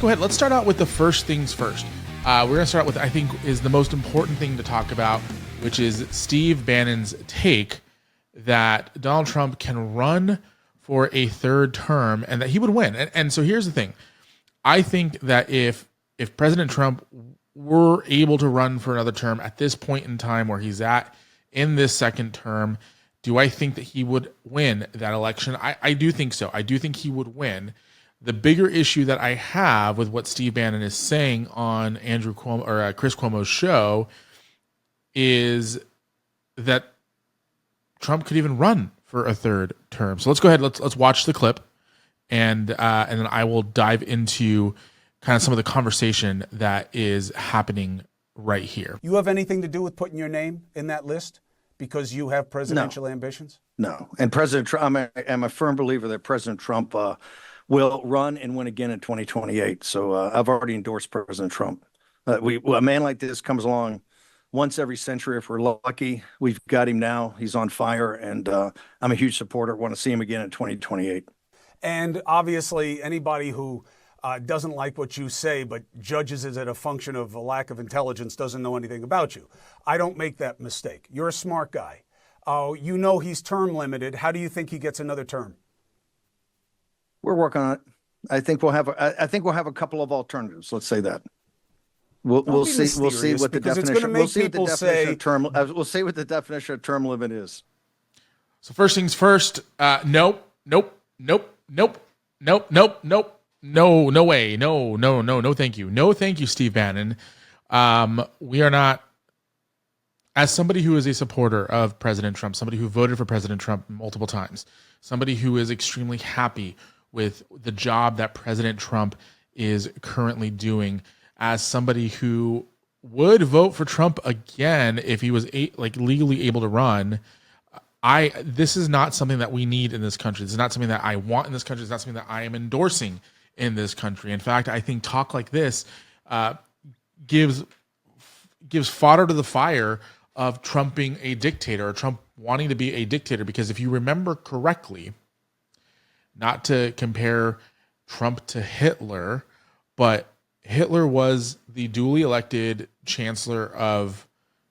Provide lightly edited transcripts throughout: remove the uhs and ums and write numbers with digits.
Go ahead. Let's start out with the first things first. We're going to start with, I think, is the most important thing to talk about, which is Steve Bannon's take that Donald Trump can run for a third term and that he would win. And so here's the thing. I think that if President Trump were able to run for another term at this point in time where he's at in this second term, do I think that he would win that election? I do think so. I do think he would win. The bigger issue that I have with what Steve Bannon is saying on Andrew Cuomo or Chris Cuomo's show is that Trump could even run for a third term. So let's go ahead. Let's watch the clip, and then I will dive into kind of some of the conversation that is happening right here. You have anything to do with putting your name in that list because you have presidential ambitions? No. And President Trump, I'm a firm believer that President Trump will run and win again in 2028. So I've already endorsed President Trump. A man like this comes along once every century if we're lucky. We've got him now. He's on fire, and I'm a huge supporter. Want to see him again in 2028. And obviously, anybody who doesn't like what you say but judges it as a function of a lack of intelligence doesn't know anything about you. I don't make that mistake. You're a smart guy. You know he's term limited. How do you think he gets another term? We're working on it. I think we'll have a couple of alternatives. Let's say that. We'll see. We'll see what the definition. We'll see what the definition of term. We'll see what the definition of term limit is. So first things first. Nope. No way. No. Thank you. No, thank you, Steve Bannon. We are not. As somebody who is a supporter of President Trump, somebody who voted for President Trump multiple times, somebody who is extremely happy with the job that President Trump is currently doing, as somebody who would vote for Trump again if he was legally able to run, this is not something that we need in this country. This is not something that I want in this country. It's not something that I am endorsing in this country. In fact, I think talk like this gives fodder to the fire of Trump being a dictator, or Trump wanting to be a dictator. Because if you remember correctly, not to compare Trump to Hitler, but Hitler was the duly elected chancellor of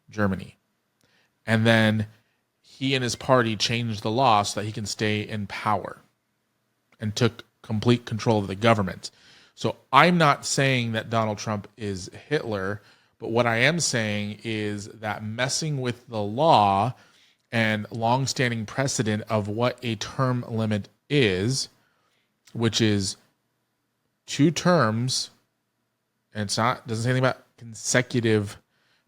Germany. And then he and his party changed the law so that he can stay in power and took complete control of the government. So I'm not saying that Donald Trump is Hitler, but what I am saying is that messing with the law and longstanding precedent of what a term limit is, which is 2 terms, and doesn't say anything about consecutive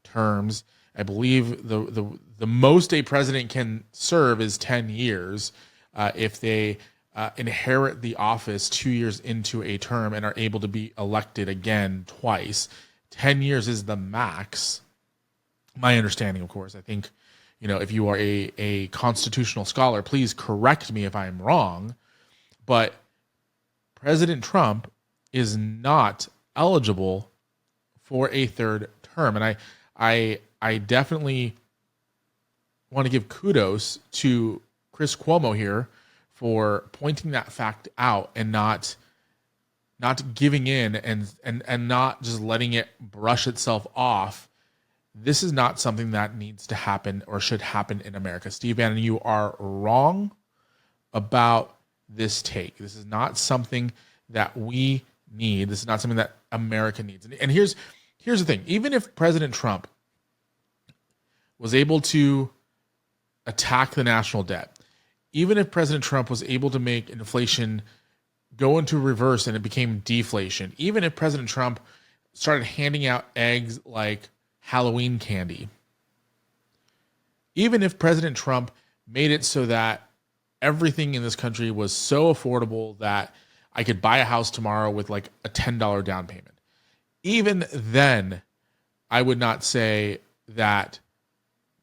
terms. I believe the most a president can serve is 10 years if they inherit the office 2 years into a term and are able to be elected again twice. 10 years is the max. My understanding, of course. I think, if you are a constitutional scholar, please correct me if I'm wrong. But President Trump is not eligible for a third term. And I definitely want to give kudos to Chris Cuomo here for pointing that fact out and not giving in and not just letting it brush itself off. This is not something that needs to happen or should happen in America. Steve Bannon, you are wrong about this take. This is not something that we need. This is not something that America needs. And here's the thing. Even if President Trump was able to attack the national debt, even if President Trump was able to make inflation go into reverse and it became deflation, even if President Trump started handing out eggs like Halloween candy, even if President Trump made it so that everything in this country was so affordable that I could buy a house tomorrow with like a $10 down payment, even then, I would not say that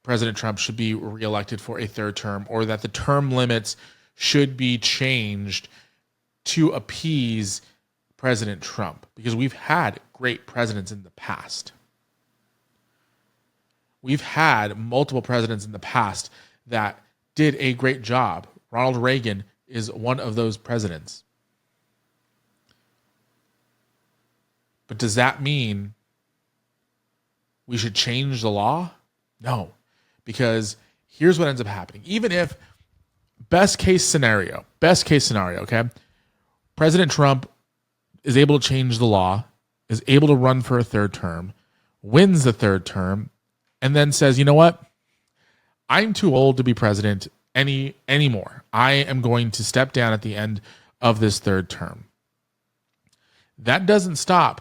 President Trump should be reelected for a third term, or that the term limits should be changed to appease President Trump, because we've had great presidents in the past. We've had multiple presidents in the past that did a great job. Ronald Reagan is one of those presidents. But does that mean we should change the law? No, because here's what ends up happening. Even if best case scenario, okay, President Trump is able to change the law, is able to run for a third term, wins the third term, and then says, you know what? I'm too old to be president anymore. I am going to step down at the end of this third term. That doesn't stop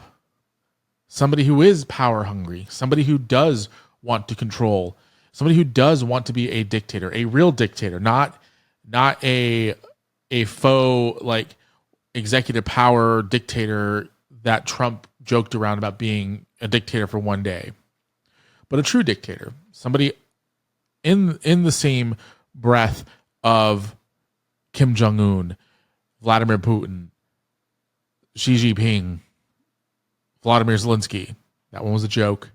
somebody who is power hungry, somebody who does want to control, somebody who does want to be a dictator, a real dictator, not a faux like executive power dictator that Trump joked around about being a dictator for one day, but a true dictator, somebody in the same breath of Kim Jong-un, Vladimir Putin, Xi Jinping, Vladimir Zelensky. That one was a joke,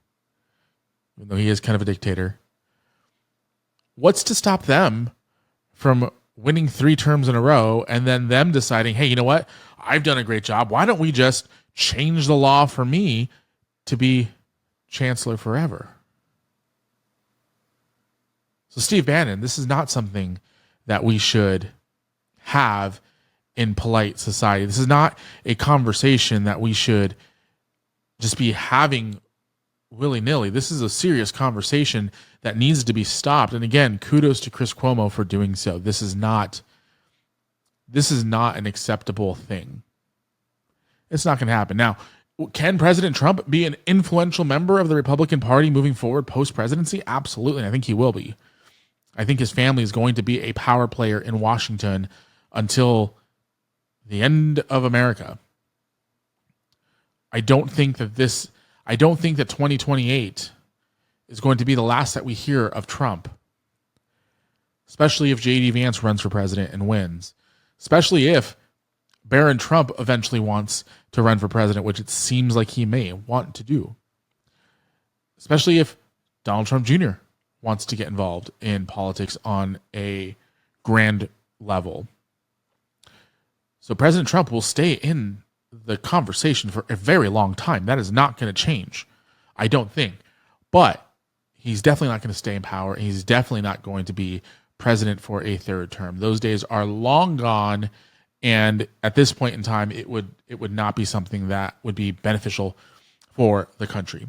even though he is kind of a dictator. What's to stop them from winning 3 terms in a row and then them deciding, hey, you know what? I've done a great job. Why don't we just change the law for me to be chancellor forever? So Steve Bannon, this is not something that we should have in polite society. This is not a conversation that we should just be having willy-nilly. This is a serious conversation that needs to be stopped. And again, kudos to Chris Cuomo for doing so. This is not an acceptable thing. It's not going to happen. Now, can President Trump be an influential member of the Republican Party moving forward post-presidency? Absolutely. I think he will be. I think his family is going to be a power player in Washington until the end of America. I don't think that 2028 is going to be the last that we hear of Trump, especially if J.D. Vance runs for president and wins, especially if Barron Trump eventually wants to run for president, which it seems like he may want to do, especially if Donald Trump Jr. wants to get involved in politics on a grand level. So President Trump will stay in the conversation for a very long time. That is not going to change, I don't think. But he's definitely not going to stay in power. He's definitely not going to be president for a third term. Those days are long gone. And at this point in time, it would not be something that would be beneficial for the country.